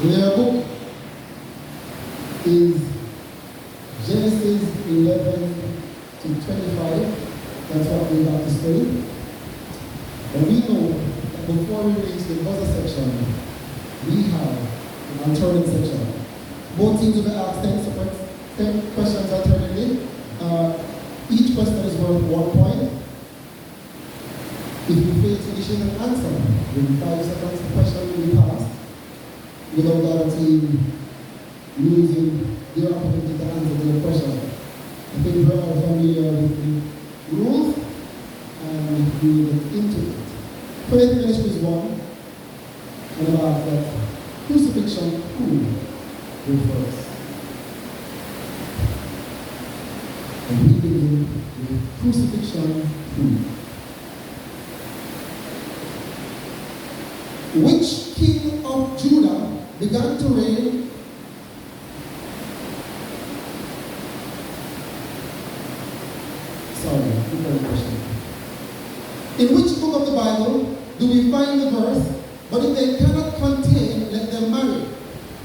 Their book is Genesis 11 to 25. That's what we have to study. But we know that before we reach the buzzer section, we have an alternate section. Both teams will be asked 10 questions alternately. Each question is worth 1 point. If you fail to initiate an answer, within 5 seconds the question will be passed without the other team losing their opportunity to answer their question. I think we're all familiar with the rules and we will get into it. Faith Ministries 1, and about that crucifixion, who will first? And we begin with crucifixion, who? Which king of Judah began to reign? Sorry, different question. In which book of the Bible do we find the verse, but if they cannot contain, let them marry,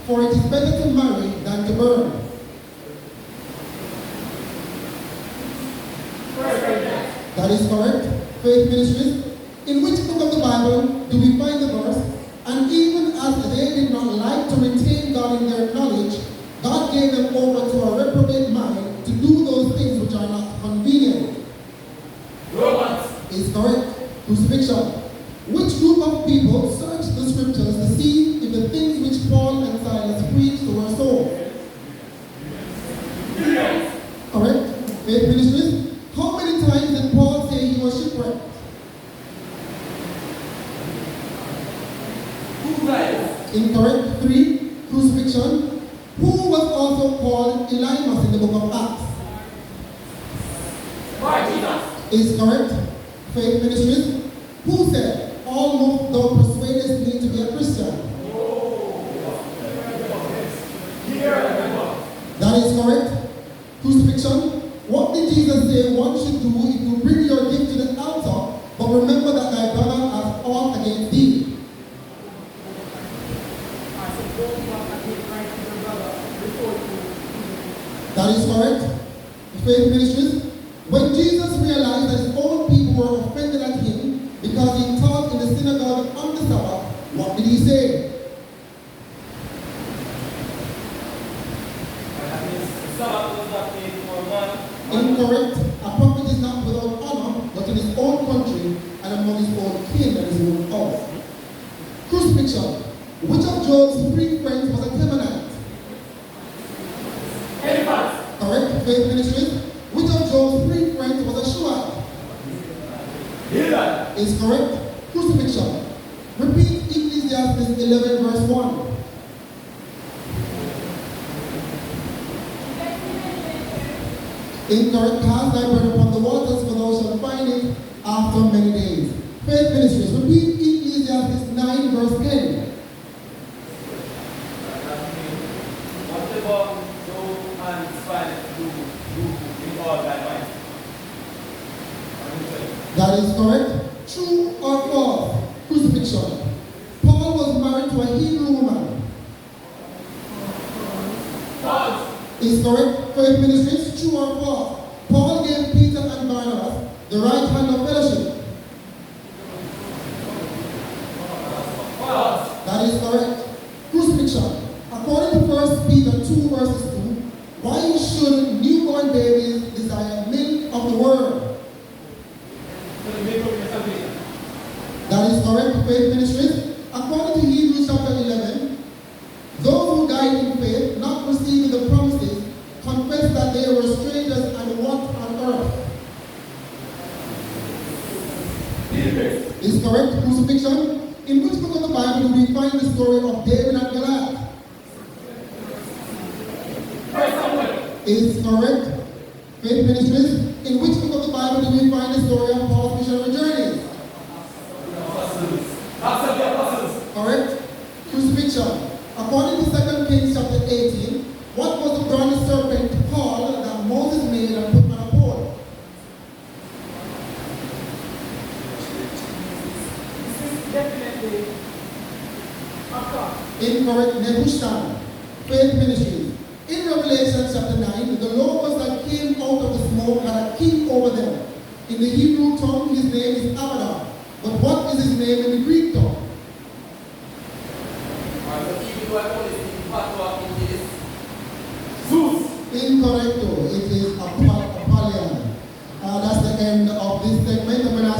for it is better to marry than to burn? That is correct. Faith Ministries. In which book of the Bible do we find the verse, and even as they did not like to retain God in their knowledge, God gave them over to a reprobate mind to do those things which are not convenient? Romans is correct. Crucifixion. Which group of people searched the scriptures to see if the things which Paul and Silas preached were so? Correct. Faith Ministries. How many times did Paul say he was shipwrecked? 2 times. Incorrect. 3. Crucifixion. Who was also called Elymas in the book of Acts? Is correct. Faith Ministries. Who said, almost thou persuadest me to be a Christian? That is correct. Crucifixion. What did Jesus say one should do if you bring your gift to the altar, but remember that thy brother has aught against thee? That is correct. Faith Ministries. When Jesus realized that his own people were offended at him because he taught in the synagogue on the Sabbath, what did he say? Incorrect. A prophet is not without honor, but in his own country and among his own kin and his own house. Crucifixion. Which of Job's 3 friends was a Temanite? Correct. Faith Ministries. Which of Job's 3 friends was a Shuhite? Is correct. Crucifixion. Repeat Ecclesiastes 11 verse 1. Incorrect. Cast thy bread upon the waters, for thou shalt find it after many days. Faith Ministries. Repeat Ecclesiastes 9 verse 10. Whatever Job and Silas do in all thy might. That is correct. True or false? Crucifixion. Paul was married to a Hebrew woman. False. Is correct. Faith Ministries. True or false? Paul gave Peter and Barnabas the right hand of fellowship. False. That is correct. Crucifixion. According to 1 Peter 2 verses 2, why should newborn babies desire milk of the word? That is correct. Faith Ministries. According to Hebrews chapter 11, those who died in faith, not receiving the promises, confess that they were strangers and walked on earth. Is correct. Crucifixion. In which book of the Bible do we find the story of David and Goliath? Is correct. Faith Ministries. In which book of the Bible do we find the story of Paul's missionary journeys? Correct. Crucifixion. According to 2 Kings chapter 18, what was the bronze serpent called that Moses made and put on a pole? Incorrect. Nehushtan. Faith Ministries. In Revelation chapter 9, the logos that came out of the smoke had a king over them. In the Hebrew tongue, his name is Abaddon. But what is his name in the Greek tongue? Zeus. Incorrecto. It is Apollyon. That's the end of this segment. I'm going to